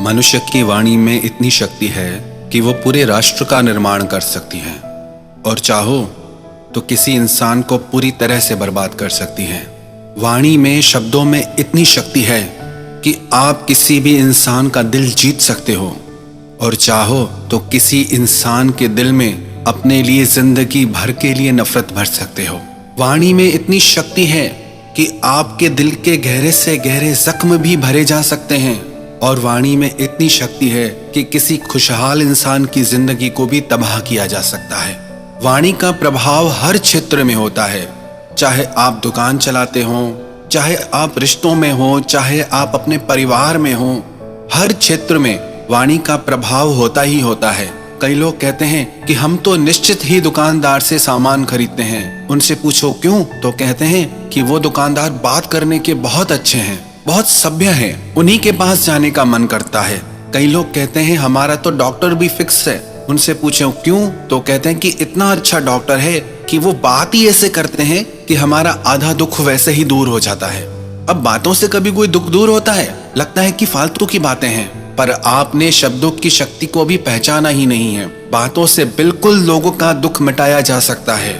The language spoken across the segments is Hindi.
मनुष्य की वाणी में इतनी शक्ति है कि वो पूरे राष्ट्र का निर्माण कर सकती है और चाहो तो किसी इंसान को पूरी तरह से बर्बाद कर सकती है। वाणी में, शब्दों में इतनी शक्ति है कि आप किसी भी इंसान का दिल जीत सकते हो और चाहो तो किसी इंसान के दिल में अपने लिए जिंदगी भर के लिए नफरत भर सकते हो। वाणी में इतनी शक्ति है कि आपके दिल के गहरे से गहरे जख्म भी भरे जा सकते हैं और वाणी में इतनी शक्ति है कि किसी खुशहाल इंसान की जिंदगी को भी तबाह किया जा सकता है। वाणी का प्रभाव हर क्षेत्र में होता है, चाहे आप दुकान चलाते हो, चाहे आप रिश्तों में हो, चाहे आप अपने परिवार में हो, हर क्षेत्र में वाणी का प्रभाव होता ही होता है। कई लोग कहते हैं कि हम तो निश्चित ही दुकानदार से सामान खरीदते हैं, उनसे पूछो क्यों, तो कहते हैं कि वो दुकानदार बात करने के बहुत अच्छे हैं, बहुत सभ्य हैं, उन्हीं के पास जाने का मन करता है। कई लोग कहते हैं हमारा तो डॉक्टर भी फिक्स है, उनसे पूछो क्यों, तो कहते हैं कि इतना अच्छा डॉक्टर है कि वो बात ही ऐसे करते हैं कि हमारा आधा दुख वैसे ही दूर हो जाता है। अब बातों से कभी कोई दुख दूर होता है? लगता है कि फालतू की बातें हैं, पर आपने शब्दों की शक्ति को भी पहचाना ही नहीं है। बातों से बिल्कुल लोगों का दुख मिटाया जा सकता है।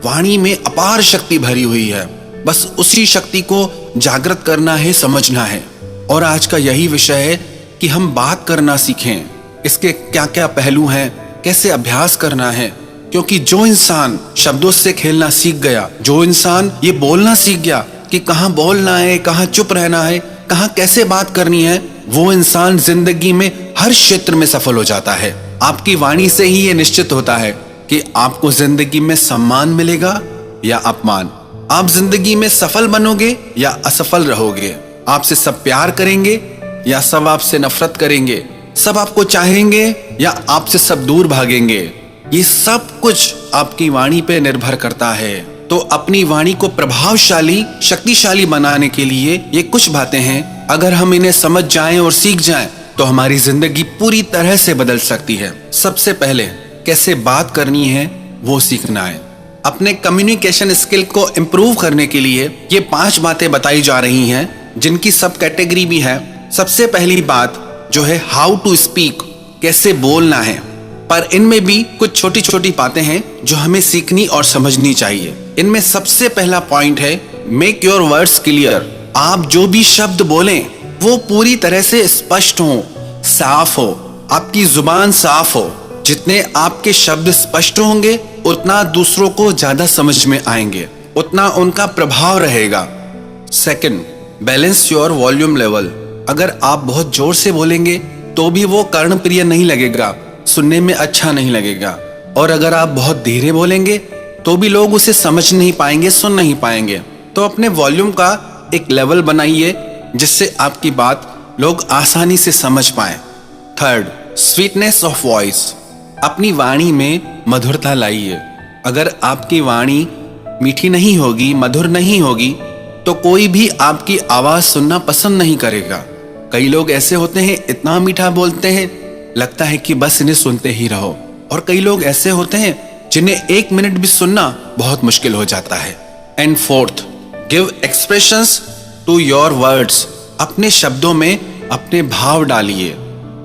वाणी में अपार शक्ति भरी हुई है, बस उसी शक्ति को जागृत करना है, समझना है। और आज का यही विषय है कि हम बात करना सीखें, इसके क्या क्या पहलू हैं, कैसे अभ्यास करना है। क्योंकि जो इंसान शब्दों से खेलना सीख गया, जो इंसान ये बोलना सीख गया कि कहाँ बोलना है, कहाँ चुप रहना है, कहाँ कैसे बात करनी है, वो इंसान जिंदगी में हर क्षेत्र में सफल हो जाता है। आपकी वाणी से ही ये निश्चित होता है कि आपको जिंदगी में सम्मान मिलेगा या अपमान, आप जिंदगी में सफल बनोगे या असफल रहोगे, आपसे सब प्यार करेंगे या सब आपसे नफरत करेंगे, सब आपको चाहेंगे या आपसे सब दूर भागेंगे। ये सब कुछ आपकी वाणी पे निर्भर करता है। तो अपनी वाणी को प्रभावशाली, शक्तिशाली बनाने के लिए ये कुछ बातें हैं, अगर हम इन्हें समझ जाएं और सीख जाएं तो हमारी जिंदगी पूरी तरह से बदल सकती है। सबसे पहले कैसे बात करनी है वो सीखना है। अपने कम्युनिकेशन स्किल को इम्प्रूव करने के लिए ये 5 बातें बताई जा रही हैं, जिनकी सब कैटेगरी भी है। सबसे पहली बात जो है हाउ टू स्पीक, कैसे बोलना है। पर इनमें भी कुछ छोटी छोटी बातें हैं जो हमें सीखनी और समझनी चाहिए। इनमें सबसे पहला पॉइंट है मेक योर वर्ड्स क्लियर। आप जो भी शब्द बोलें वो पूरी तरह से स्पष्ट हो, साफ हो, आपकी जुबान साफ हो। जितने आपके शब्द स्पष्ट होंगे उतना दूसरों को ज्यादा समझ में आएंगे, उतना उनका प्रभाव रहेगा। Second, balance your volume level. अगर आप बहुत जोर से बोलेंगे तो भी वो कर्णप्रिय नहीं लगेगा, सुनने में अच्छा नहीं लगेगा। और अगर आप बहुत धीरे बोलेंगे तो भी लोग उसे समझ नहीं पाएंगे, सुन नहीं पाएंगे। तो अपने वॉल्यूम का एक लेवल बनाइए जिससे आपकी बात लोग आसानी से समझ पाएं। Third, sweetness of voice. अपनी वाणी में मधुरता लाइए। अगर आपकी वाणी मीठी नहीं होगी, मधुर नहीं होगी, तो कोई भी आपकी आवाज सुनना पसंद नहीं करेगा। कई लोग ऐसे होते हैं इतना मीठा बोलते हैं, लगता है कि बस इन्हें सुनते ही रहो। और कई लोग ऐसे होते हैं जिन्हें 1 मिनट भी सुनना बहुत मुश्किल हो जाता है। And fourth, give expressions to your words. अपने शब्दों में अपने भाव डालिए।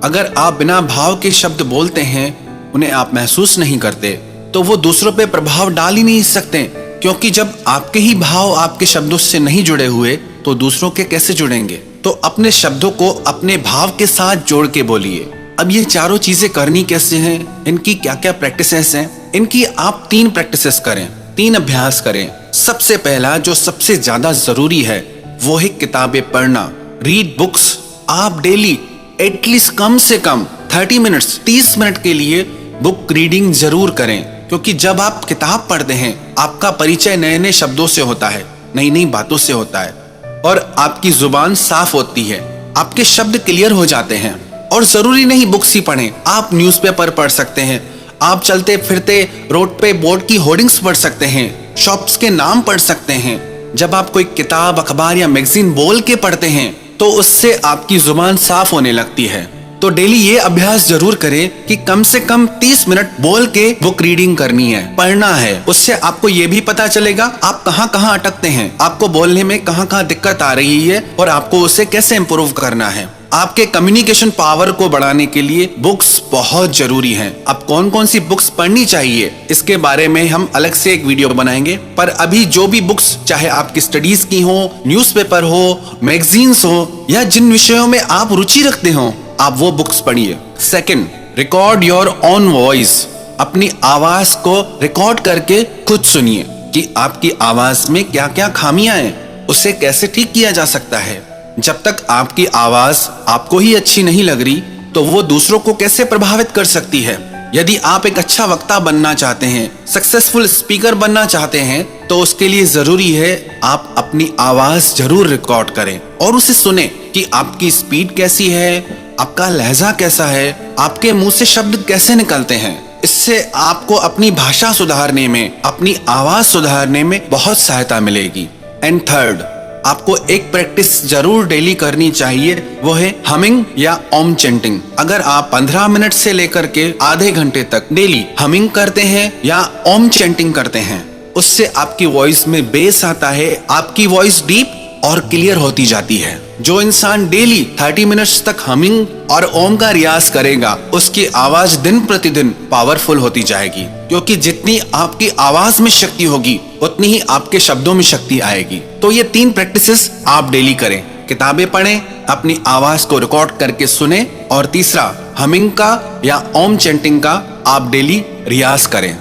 अगर आप बिना भाव के शब्द बोलते हैं, उन्हें आप महसूस नहीं करते, तो वो दूसरों पे प्रभाव डाल ही नहीं सकते। क्योंकि जब आपके ही भाव आपके शब्दों से नहीं जुड़े हुए तो दूसरों के कैसे जुड़ेंगे। तो अपने शब्दों को अपने भाव के साथ जोड़ के बोलिए। अब ये चारों चीजें करनी कैसे हैं, इनकी क्या क्या प्रैक्टिसेस हैं, इनकी आप 3 प्रैक्टिसेस करें, 3 अभ्यास करें। सबसे पहला जो सबसे ज्यादा जरूरी है वो है किताबें पढ़ना, रीड बुक्स। आप डेली एटलीस्ट कम से कम 30 मिनट्स, 30 मिनट के लिए बुक रीडिंग जरूर करें। क्योंकि जब आप किताब पढ़ते हैं आपका परिचय नए नए शब्दों से होता है, नई नई बातों से होता है और आपकी जुबान साफ होती है, आपके शब्द क्लियर हो जाते हैं। और जरूरी नहीं बुक्स ही पढ़ें, आप न्यूज़पेपर पढ़ सकते हैं, आप चलते फिरते रोड पे बोर्ड की होर्डिंग्स पढ़ सकते हैं, शॉप्स के नाम पढ़ सकते हैं। जब आप कोई किताब, अखबार या मैगजीन बोल के पढ़ते हैं तो उससे आपकी जुबान साफ होने लगती है। तो डेली ये अभ्यास जरूर करें कि कम से कम 30 मिनट बोल के बुक रीडिंग करनी है, पढ़ना है। उससे आपको ये भी पता चलेगा आप कहाँ अटकते हैं, आपको बोलने में कहाँ दिक्कत आ रही है और आपको उसे कैसे इम्प्रूव करना है। आपके कम्युनिकेशन पावर को बढ़ाने के लिए बुक्स बहुत जरूरी हैं। अब कौन कौन सी बुक्स पढ़नी चाहिए इसके बारे में हम अलग से एक वीडियो बनाएंगे, पर अभी जो भी बुक्स, चाहे आपकी स्टडीज की हो, न्यूज़पेपर हो, मैगजीन्स हो, या जिन विषयों में आप रुचि रखते हो, आप वो बुक्स पढ़िए। Second, record your own voice. अपनी आवाज को रिकॉर्ड करके खुद सुनिए कि आपकी आवाज में क्या क्या खामियां हैं, उसे कैसे ठीक किया जा सकता है। जब तक आपकी आवाज आपको ही अच्छी नहीं लग रही तो वो दूसरों को कैसे प्रभावित कर सकती है। यदि आप एक अच्छा वक्ता बनना चाहते हैं, सक्सेसफुल स्पीकर बनना चाहते हैं, तो उसके लिए जरूरी है आप अपनी आवाज जरूर रिकॉर्ड करें और उसे सुने कि आपकी स्पीड कैसी है, आपका लहजा कैसा है, आपके मुंह से शब्द कैसे निकलते हैं। इससे आपको अपनी भाषा सुधारने में, अपनी आवाज सुधारने में बहुत सहायता मिलेगी। एंड थर्ड, आपको एक प्रैक्टिस जरूर डेली करनी चाहिए, वो है हमिंग या ओम चैंटिंग। अगर आप 15 मिनट से लेकर के आधे घंटे तक डेली हमिंग करते हैं या ओम चैंटिंग करते हैं, उससे आपकी वॉइस में बेस आता है, आपकी वॉइस डीप और क्लियर होती जाती है। जो इंसान डेली 30 मिनट्स तक हमिंग और ओम का रियाज करेगा, उसकी आवाज दिन प्रतिदिन पावरफुल होती जाएगी, क्योंकि जितनी आपकी आवाज में शक्ति होगी उतनी ही आपके शब्दों में शक्ति आएगी। तो ये 3 प्रैक्टिसेस आप डेली करें। किताबें पढ़ें, अपनी आवाज को रिकॉर्ड करके सुने, और तीसरा, हमिंग का या ओम चैंटिंग का आप डेली रियाज करें।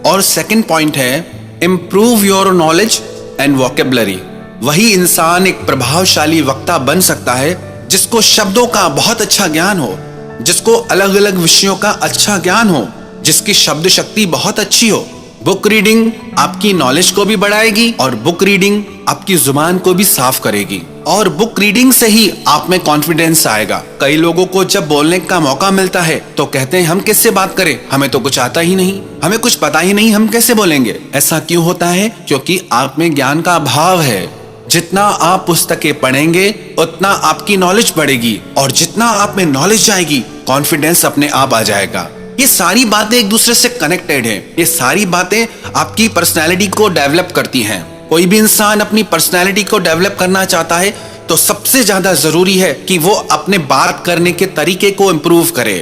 और सेकंड पॉइंट है, improve your knowledge and vocabulary. वही इंसान एक प्रभावशाली वक्ता बन सकता है जिसको शब्दों का बहुत अच्छा ज्ञान हो, जिसको अलग अलग विषयों का अच्छा ज्ञान हो, जिसकी शब्द शक्ति बहुत अच्छी हो। बुक रीडिंग आपकी नॉलेज को भी बढ़ाएगी और बुक रीडिंग आपकी जुबान को भी साफ करेगी, और बुक रीडिंग से ही आप में कॉन्फिडेंस आएगा। कई लोगों को जब बोलने का मौका मिलता है तो कहते हैं हम कैसे बात करें, हमें तो कुछ आता ही नहीं, हमें कुछ पता ही नहीं, हम कैसे बोलेंगे। ऐसा क्यों होता है? क्योंकि आप में ज्ञान का अभाव है। जितना आप पुस्तकें पढ़ेंगे उतना आपकी नॉलेज बढ़ेगी, और जितना आप में नॉलेज आएगी कॉन्फिडेंस अपने आप आ जाएगा। ये सारी बातें एक दूसरे से कनेक्टेड हैं। ये सारी बातें आपकी पर्सनैलिटी को डेवलप करती हैं। कोई भी इंसान अपनी पर्सनैलिटी को डेवलप करना चाहता है तो सबसे ज्यादा जरूरी है कि वो अपने बात करने के तरीके को इम्प्रूव करे।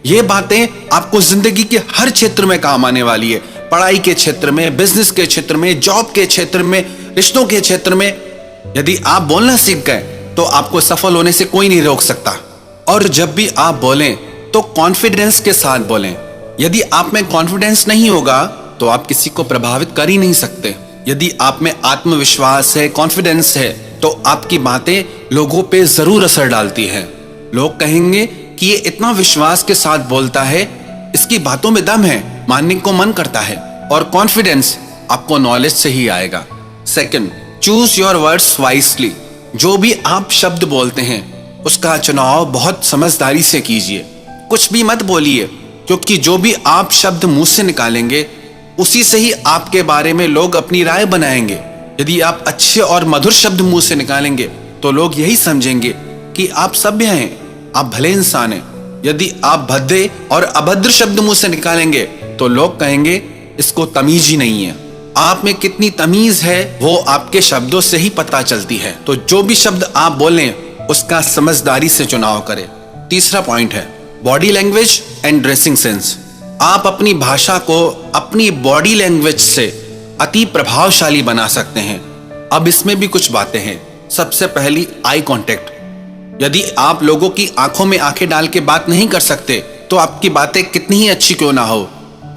ये बातें आपको जिंदगी के हर क्षेत्र में काम आने वाली है। पढ़ाई के क्षेत्र में, बिजनेस के क्षेत्र में, जॉब के क्षेत्र में, रिश्तों के क्षेत्र में। यदि आप बोलना सीख गए तो आपको सफल होने से कोई नहीं रोक सकता। और जब भी आप बोलें तो कॉन्फिडेंस के साथ बोलें। यदि आप में कॉन्फिडेंस नहीं होगा तो आप किसी को प्रभावित कर ही नहीं सकते। यदि आप में आत्मविश्वास है, कॉन्फिडेंस है, तो आपकी बातें लोगों पे जरूर असर डालती हैं। लोग कहेंगे कि ये इतना विश्वास के साथ बोलता है, इसकी बातों में दम है, मानने को मन करता है। और कॉन्फिडेंस आपको नॉलेज से ही आएगा। Second, choose your words wisely. जो भी आप शब्द बोलते हैं उसका चुनाव बहुत समझदारी से कीजिए। कुछ भी मत बोलिए, क्योंकि जो भी आप शब्द मुंह से निकालेंगे उसी से ही आपके बारे में लोग अपनी राय बनाएंगे। यदि आप अच्छे और मधुर शब्द मुंह से निकालेंगे तो लोग यही समझेंगे कि आप सभ्य हैं, आप भले इंसान हैं। यदि आप भद्दे और अभद्र शब्द मुंह से निकालेंगे तो लोग कहेंगे इसको तमीज ही नहीं है। आप में कितनी तमीज है वो आपके शब्दों से ही पता चलती है। तो जो भी शब्द आप बोलें उसका समझदारी से चुनाव करें। तीसरा पॉइंट है body language and dressing sense. आप अपनी भाषा को अपनी बॉडी लैंग्वेज से अति प्रभावशाली बना सकते हैं। अब इसमें भी कुछ बातें हैं। सबसे पहली, आई कांटेक्ट। यदि आप लोगों की आंखों में आंखें डाल के बात नहीं कर सकते तो आपकी बातें कितनी ही अच्छी क्यों ना हो,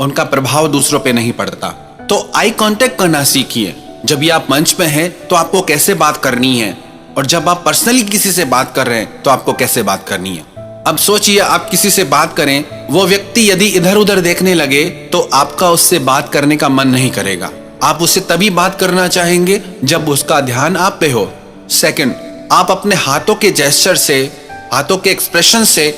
उनका प्रभाव दूसरों पे नहीं पड़ता। तो आई कांटेक्ट करना सीखिए। जब भी आप मंच पे हैं तो आपको कैसे बात करनी है, और जब आप पर्सनली किसी से बात कर रहे हैं तो आपको कैसे बात करनी है। अब सोचिए, आप किसी से बात करें, वो व्यक्ति यदि इधर उधर देखने लगे तो आपका उससे बात करने का मन नहीं करेगा। आप उससे तभी बात करना चाहेंगे जब उसका ध्यान आप पे हो। सेकंड, आप अपने हाथों के जेस्चर से, हाथों के एक्सप्रेशन से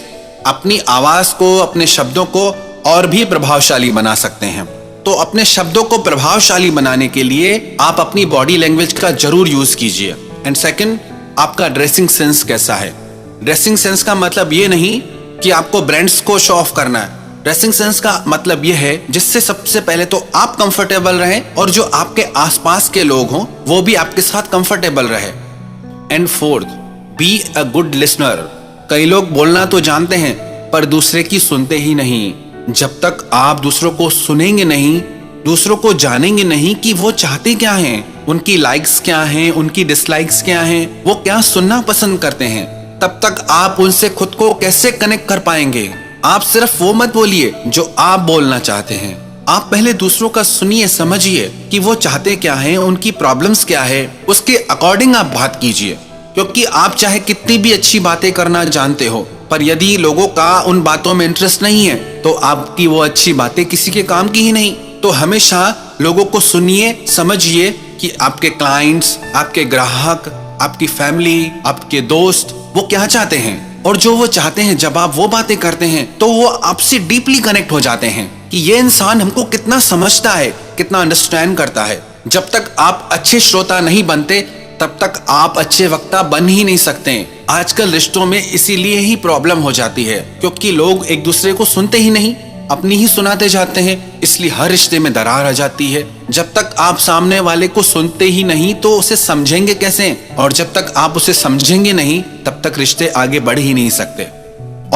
अपनी आवाज को, अपने शब्दों को और भी प्रभावशाली बना सकते हैं। तो अपने शब्दों को प्रभावशाली बनाने के लिए आप अपनी बॉडी लैंग्वेज का जरूर यूज कीजिए। एंड सेकंड, आपका ड्रेसिंग सेंस कैसा है। ड्रेसिंग सेंस का मतलब ये नहीं कि आपको ब्रांड्स को शो ऑफ करना है। ड्रेसिंग सेंस का मतलब ये है जिससे सबसे पहले तो आप कंफर्टेबल रहें और जो आपके आसपास के लोग हों वो भी आपके साथ कंफर्टेबल रहे। And fourth, be a good listener. कई लोग बोलना तो जानते हैं पर दूसरे की सुनते ही नहीं। जब तक आप दूसरों को सुनेंगे नहीं, दूसरों को जानेंगे नहीं कि वो चाहते क्या हैं, उनकी लाइक्स क्या हैं, उनकी डिसलाइक्स क्या हैं, वो क्या सुनना पसंद करते हैं, तब तक आप उनसे खुद को कैसे कनेक्ट कर पाएंगे। आप सिर्फ वो मत बोलिए जो आप बोलना चाहते हैं। आप पहले दूसरों का सुनिए, समझिए कि वो चाहते क्या हैं, उनकी प्रॉब्लम्स क्या है, उसके अकॉर्डिंग आप बात कीजिए। क्योंकि आप चाहे कितनी भी अच्छी बातें करना जानते हो, पर यदि लोगों का उन बातों में इंटरेस्ट नहीं है तो आपकी वो अच्छी बातें किसी के काम की ही नहीं। तो हमेशा लोगों को सुनिए, समझिए कि आपके क्लाइंट्स, आपके ग्राहक, आपकी फैमिली, आपके दोस्त वो क्या चाहते हैं, और जो वो चाहते हैं जब आप वो बातें करते हैं तो वो आपसे डीपली कनेक्ट हो जाते हैं कि ये इंसान हमको कितना समझता है, कितना अंडरस्टैंड करता है। जब तक आप अच्छे श्रोता नहीं बनते तब तक आप अच्छे वक्ता बन ही नहीं सकते। आजकल रिश्तों में इसीलिए ही प्रॉब्लम हो जाती है क्योंकि लोग एक दूसरे को सुनते ही नहीं, अपनी ही सुनाते जाते हैं, इसलिए हर रिश्ते में दरार आ जाती है। जब तक आप सामने वाले को सुनते ही नहीं तो उसे समझेंगे कैसे, और जब तक आप उसे समझेंगे नहीं तब तक रिश्ते आगे बढ़ ही नहीं सकते।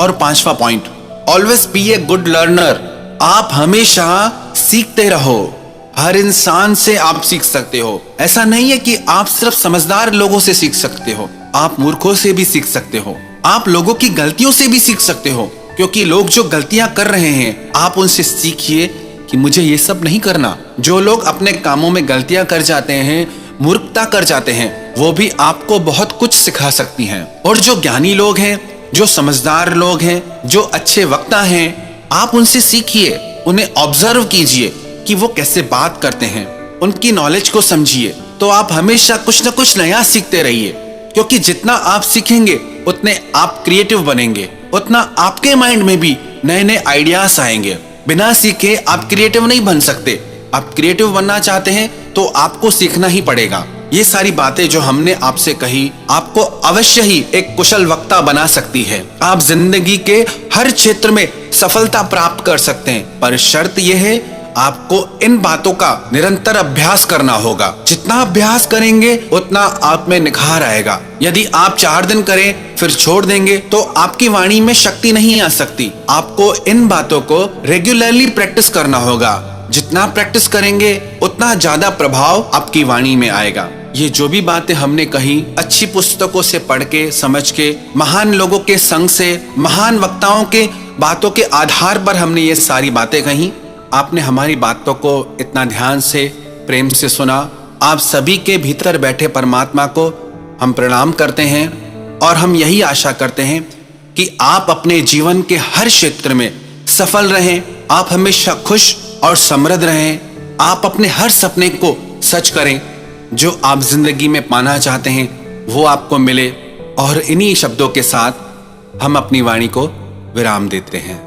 और 5वां point, always be a good learner. आप हमेशा सीखते रहो। हर इंसान से आप सीख सकते हो। ऐसा नहीं है कि आप सिर्फ समझदार लोगों से सीख सकते हो, आप मूर्खों से भी सीख सकते हो, आप लोगों की गलतियों से भी सीख सकते हो। क्योंकि लोग जो गलतियां कर रहे हैं आप उनसे सीखिए कि मुझे ये सब नहीं करना। जो लोग अपने कामों में गलतियां कर जाते हैं, मूर्खता कर जाते हैं, वो भी आपको बहुत कुछ सिखा सकती हैं। और जो ज्ञानी लोग हैं, जो समझदार लोग हैं, जो अच्छे वक्ता हैं, आप उनसे सीखिए, उन्हें ऑब्जर्व कीजिए कि वो कैसे बात करते हैं, उनकी नॉलेज को समझिए। तो आप हमेशा कुछ न कुछ नया सीखते रहिए, क्योंकि जितना आप सीखेंगे उतने आप क्रिएटिव बनेंगे, उतना आपके माइंड में भी नए नए आइडियाज आएंगे। बिना सीखे आप क्रिएटिव नहीं बन सकते। आप क्रिएटिव बनना चाहते हैं तो आपको सीखना ही पड़ेगा। ये सारी बातें जो हमने आपसे कही आपको अवश्य ही एक कुशल वक्ता बना सकती है। आप जिंदगी के हर क्षेत्र में सफलता प्राप्त कर सकते हैं, पर शर्त यह है आपको इन बातों का निरंतर अभ्यास करना होगा। जितना अभ्यास करेंगे उतना आप में निखार आएगा। यदि आप 4 दिन करें फिर छोड़ देंगे तो आपकी वाणी में शक्ति नहीं आ सकती। आपको इन बातों को रेगुलरली प्रैक्टिस करना होगा। जितना प्रैक्टिस करेंगे उतना ज्यादा प्रभाव आपकी वाणी में आएगा। ये जो भी बातें हमने कही अच्छी पुस्तकों से पढ़ के, समझ के, महान लोगों के संग से, महान वक्ताओं के बातों के आधार पर हमने ये सारी बातें कही। आपने हमारी बातों को इतना ध्यान से, प्रेम से सुना। आप सभी के भीतर बैठे परमात्मा को हम प्रणाम करते हैं और हम यही आशा करते हैं कि आप अपने जीवन के हर क्षेत्र में सफल रहें, आप हमेशा खुश और समृद्ध रहें, आप अपने हर सपने को सच करें, जो आप जिंदगी में पाना चाहते हैं वो आपको मिले। और इन्हीं शब्दों के साथ हम अपनी वाणी को विराम देते हैं।